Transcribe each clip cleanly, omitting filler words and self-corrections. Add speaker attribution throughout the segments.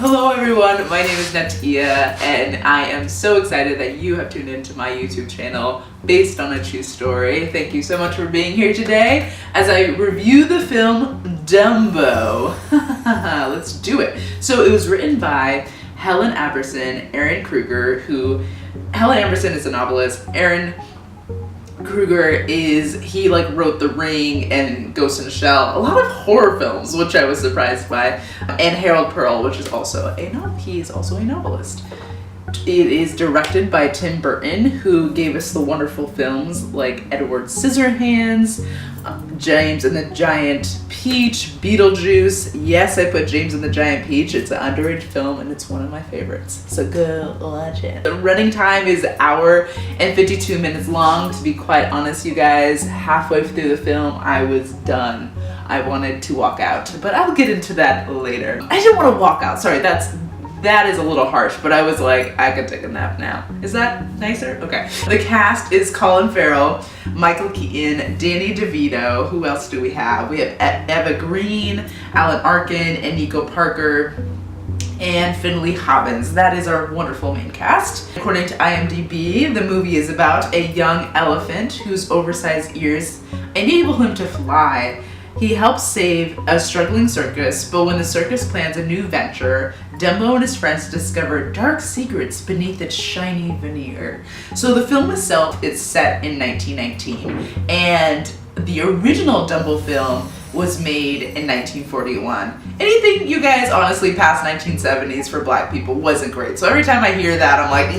Speaker 1: Hello everyone, my name is Natia and I am so excited that you have tuned into my YouTube channel based on a true story. Thank you so much for being here today as I review the film Dumbo. Let's do it. So it was written by Helen Aberson, Aaron Kruger, Helen Aberson is a novelist. Aaron Kruger he wrote The Ring and Ghost in the Shell, a lot of horror films, which I was surprised by, and Harold Pearl, which is also he is also a novelist. It is directed by Tim Burton, who gave us the wonderful films like Edward Scissorhands, James and the Giant Peach, Beetlejuice. Yes, I put James and the Giant Peach. It's an underage film and it's one of my favorites. So go watch it. The running time is an hour and 52 minutes long. To be quite honest, you guys, halfway through the film, I was done. I wanted to walk out, but I'll get into that later. I didn't want to walk out. Sorry, that is a little harsh, but I was like, I could take a nap now. Is that nicer? Okay. The cast is Colin Farrell, Michael Keaton, Danny DeVito. Who else do we have? We have Eva Green, Alan Arkin, and Nico Parker, and Finley Hobbins. That is our wonderful main cast. According to IMDb, the movie is about a young elephant whose oversized ears enable him to fly. He helps save a struggling circus, but when the circus plans a new venture, Dumbo and his friends discover dark secrets beneath its shiny veneer. So the film itself is set in 1919, and the original Dumbo film was made in 1941. Anything, you guys, honestly, past 1970s for Black people wasn't great. So every time I hear that, I'm like,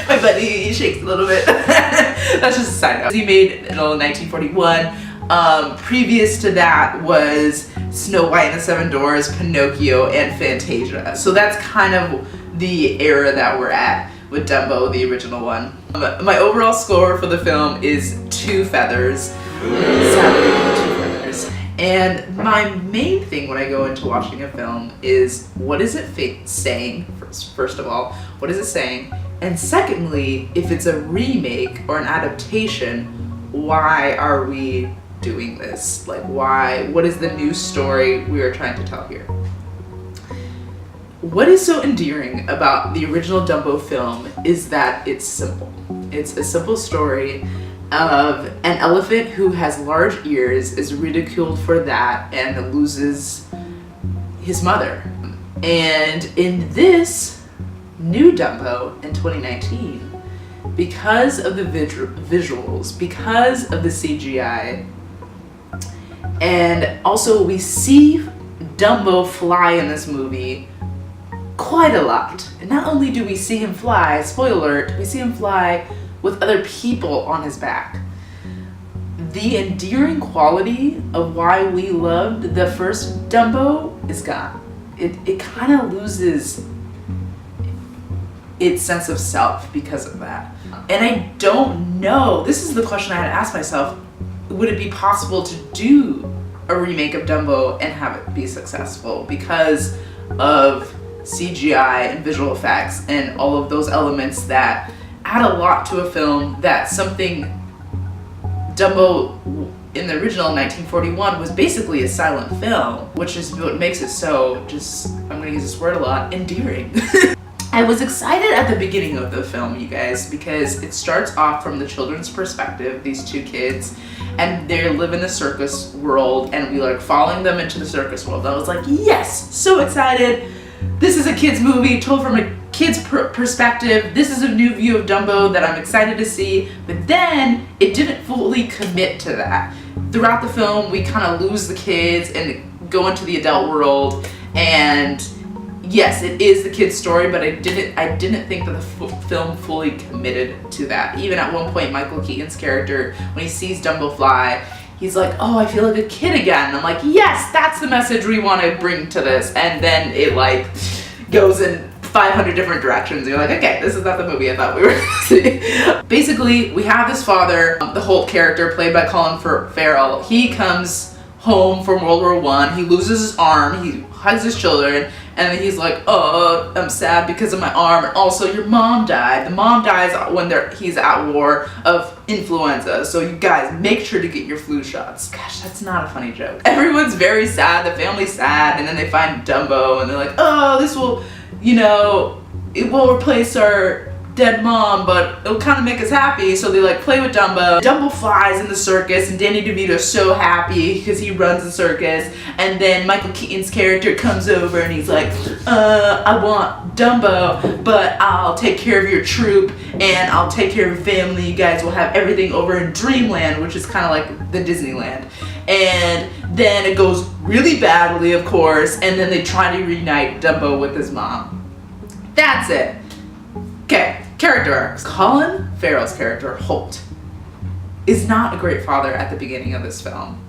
Speaker 1: my buddy shakes a little bit. That's just a side note. He made it in 1941. Previous to that was Snow White and the Seven Dwarfs, Pinocchio, and Fantasia. So that's kind of the era that we're at with Dumbo, the original one. My overall score for the film is 2 feathers. Sadly, 2 feathers. And my main thing when I go into watching a film is, what is it saying? First of all, what is it saying? And secondly, if it's a remake or an adaptation, why are we doing this? Like, why? What is the new story we are trying to tell here? What is so endearing about the original Dumbo film is that it's simple. It's a simple story of an elephant who has large ears, is ridiculed for that, and loses his mother. And in this new Dumbo in 2019, because of the visuals, because of the CGI, and also we see Dumbo fly in this movie quite a lot. And not only do we see him fly, spoiler alert, we see him fly with other people on his back. The endearing quality of why we loved the first Dumbo is gone. It kind of loses its sense of self because of that. And I don't know, this is the question I had to ask myself, would it be possible to do a remake of Dumbo and have it be successful because of CGI and visual effects and all of those elements that add a lot to a film, that something Dumbo in the original 1941 was basically a silent film, which is what makes it so, I'm gonna use this word a lot, endearing. I was excited at the beginning of the film, you guys, because it starts off from the children's perspective, these 2 kids, and they live in the circus world, and we like following them into the circus world. I was like, yes, so excited. This is a kid's movie told from a kid's perspective. This is a new view of Dumbo that I'm excited to see, but then it didn't fully commit to that. Throughout the film, we kind of lose the kids and go into the adult world, and yes, it is the kid's story, but I didn't think that the film fully committed to that. Even at one point, Michael Keaton's character, when he sees Dumbo fly, he's like, oh, I feel like a kid again. And I'm like, yes, that's the message we want to bring to this. And then it goes in 500 different directions. You're like, okay, this is not the movie I thought we were going to see. Basically, we have this father, the Holt character played by Colin Farrell. He comes home from World War I. He loses his arm, he hugs his children, and then he's like, oh, I'm sad because of my arm, and also your mom died. The mom dies when he's at war of influenza, so you guys make sure to get your flu shots. Gosh, that's not a funny joke. Everyone's very sad, the family's sad, and then they find Dumbo, and they're like, oh, this will, it will replace our dead mom, but it'll kind of make us happy. So they like play with Dumbo. Dumbo flies in the circus, and Danny DeVito's so happy because he runs the circus. And then Michael Keaton's character comes over and he's like, I want Dumbo, but I'll take care of your troop and I'll take care of your family. You guys will have everything over in Dreamland, which is kind of like the Disneyland. And then it goes really badly, of course, and then they try to reunite Dumbo with his mom. That's it. Okay. Character arcs. Colin Farrell's character, Holt, is not a great father at the beginning of this film.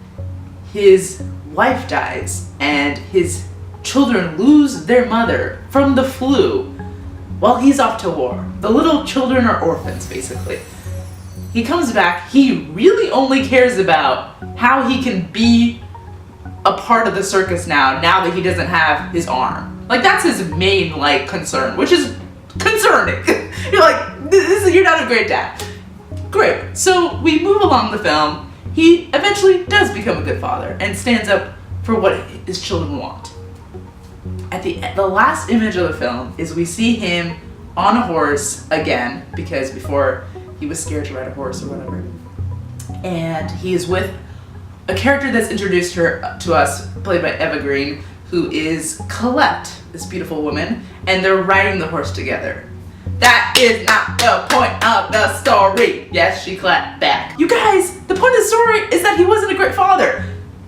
Speaker 1: His wife dies, and his children lose their mother from the flu while he's off to war. The little children are orphans, basically. He comes back, he really only cares about how he can be a part of the circus now that he doesn't have his arm. Like, that's his main, concern, which is concerning. You're like, you're not a great dad. Great. So we move along the film. He eventually does become a good father and stands up for what his children want. At the last image of the film is we see him on a horse again, because before he was scared to ride a horse or whatever. And he is with a character that's introduced to us, played by Eva Green, who is Colette, this beautiful woman, and they're riding the horse together. That is not the point of the story. Yes, she clapped back. You guys, the point of the story is that he wasn't a great father.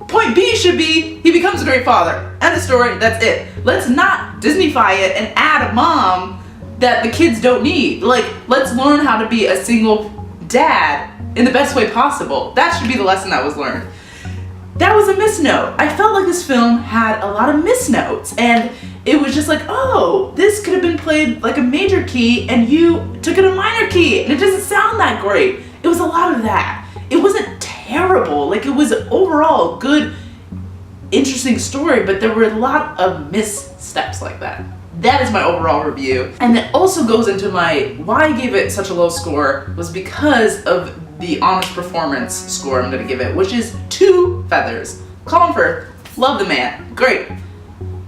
Speaker 1: Point B should be he becomes a great father. End of story, that's it. Let's not Disneyfy it and add a mom that the kids don't need. Let's learn how to be a single dad in the best way possible. That should be the lesson that was learned. That was a misnote. I felt like this film had a lot of misnotes, and it was just like, oh, this could have been played like a major key and you took it a minor key and it doesn't sound that great. It was a lot of that. It wasn't terrible. It was overall a good, interesting story, but there were a lot of missteps like that. That is my overall review. And that also goes into why I gave it such a low score was because of the honest performance score I'm gonna give it, which is 2 feathers. Colin Firth, love the man, great.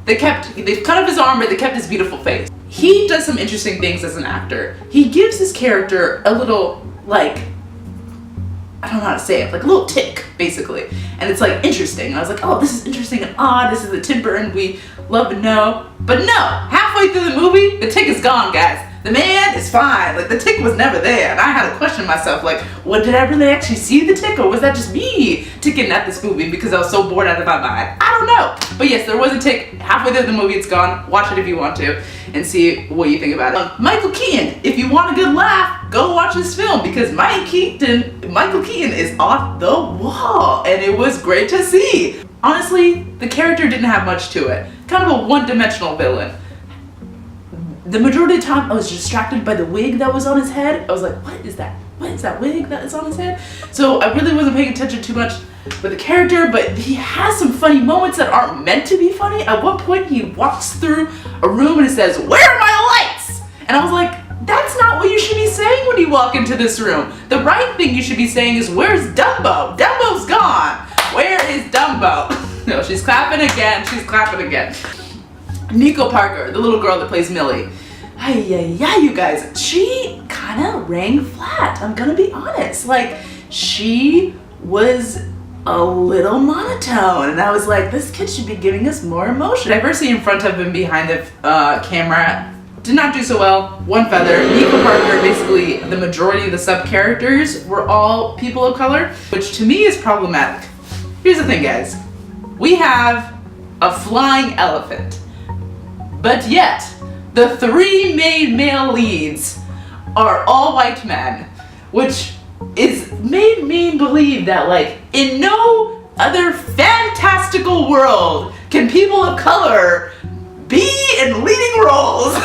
Speaker 1: They cut off his arm, but they kept his beautiful face. He does some interesting things as an actor. He gives his character a little, I don't know how to say it, a little tick, basically. And it's interesting. And I was like, oh, this is interesting and odd. This is the temper and we love and know. But no, halfway through the movie, the tick is gone, guys. The man is fine. The tick was never there. And I had to question myself, what, did I really actually see the tick? Or was that just me ticking at this movie because I was so bored out of my mind? I don't know. But yes, there was a tick. Halfway through the movie, it's gone. Watch it if you want to and see what you think about it. Michael Keaton, if you want a good laugh, go watch this film because Michael Keaton is off the wall. And it was great to see. Honestly, the character didn't have much to it. Kind of a one-dimensional villain. The majority of the time I was distracted by the wig that was on his head. I was like, what is that? What is that wig that is on his head? So I really wasn't paying attention too much with the character, but he has some funny moments that aren't meant to be funny. At one point he walks through a room and it says, where are my lights? And I was like, that's not what you should be saying when you walk into this room. The right thing you should be saying is, where's Dumbo? Dumbo's gone. Where is Dumbo? No, she's clapping again. She's clapping again. Nico Parker, the little girl that plays Millie. Yeah, you guys, she kind of rang flat. I'm gonna be honest. She was a little monotone, and I was like, this kid should be giving us more emotion. Diversity in front of and behind the camera did not do so well. 1 feather. Nico Parker, basically the majority of the sub-characters were all people of color, which to me is problematic. Here's the thing, guys. We have a flying elephant, but yet the 3 main male leads are all white men, which made me believe that in no other fantastical world can people of color be in leading roles.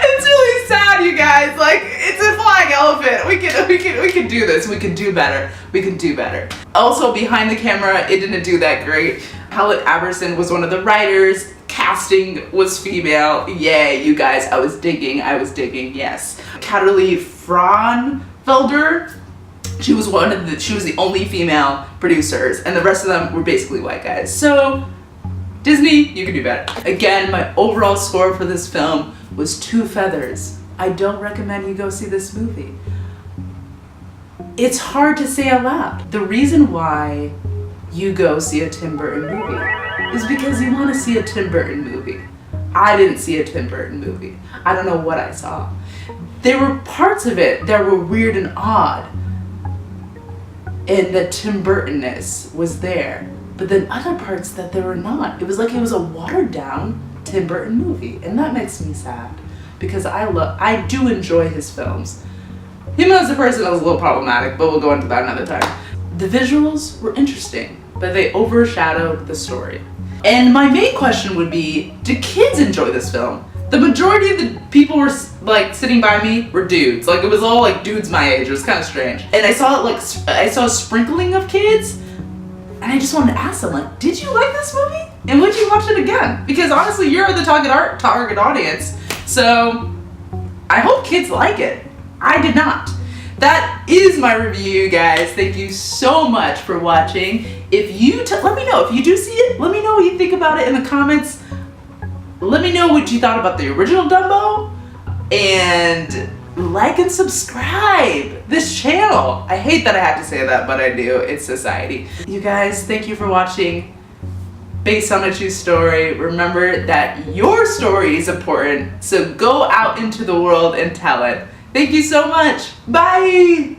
Speaker 1: It's really sad on, you guys. Like, it's a flying elephant. We can do this. We can do better. We can do better. Also, behind the camera, it didn't do that great. Hallett Aberson was one of the writers. Casting was female. Yay, you guys. I was digging, yes. Caterly Fraunfelder. She was the only female producers, and the rest of them were basically white guys. So, Disney, you can do better. Again, my overall score for this film was 2 feathers. I don't recommend you go see this movie. It's hard to say out loud. The reason why you go see a Tim Burton movie is because you want to see a Tim Burton movie. I didn't see a Tim Burton movie. I don't know what I saw. There were parts of it that were weird and odd, and the Tim Burton-ness was there, but then other parts that there were not. It was like it was a watered down Tim Burton movie, and that makes me sad because I do enjoy his films. Him as a person is a little problematic, but we'll go into that another time. The visuals were interesting, but they overshadowed the story. And my main question would be, do kids enjoy this film? The majority of the people were like sitting by me were dudes. Like, it was all like dudes my age. It was kind of strange. And I saw a sprinkling of kids, and I just wanted to ask them, like, did you like this movie? And would you watch it again? Because honestly, you're the target audience. So I hope kids like it. I did not. That is my review, you guys. Thank you so much for watching. If you let me know if you do see it. Let me know what you think about it in the comments. Let me know what you thought about the original Dumbo, and like and subscribe this channel. I hate that I have to say that, but I do. It's society. You guys, thank you for watching. Based on a true story. Remember that your story is important, so go out into the world and tell it. Thank you so much. Bye.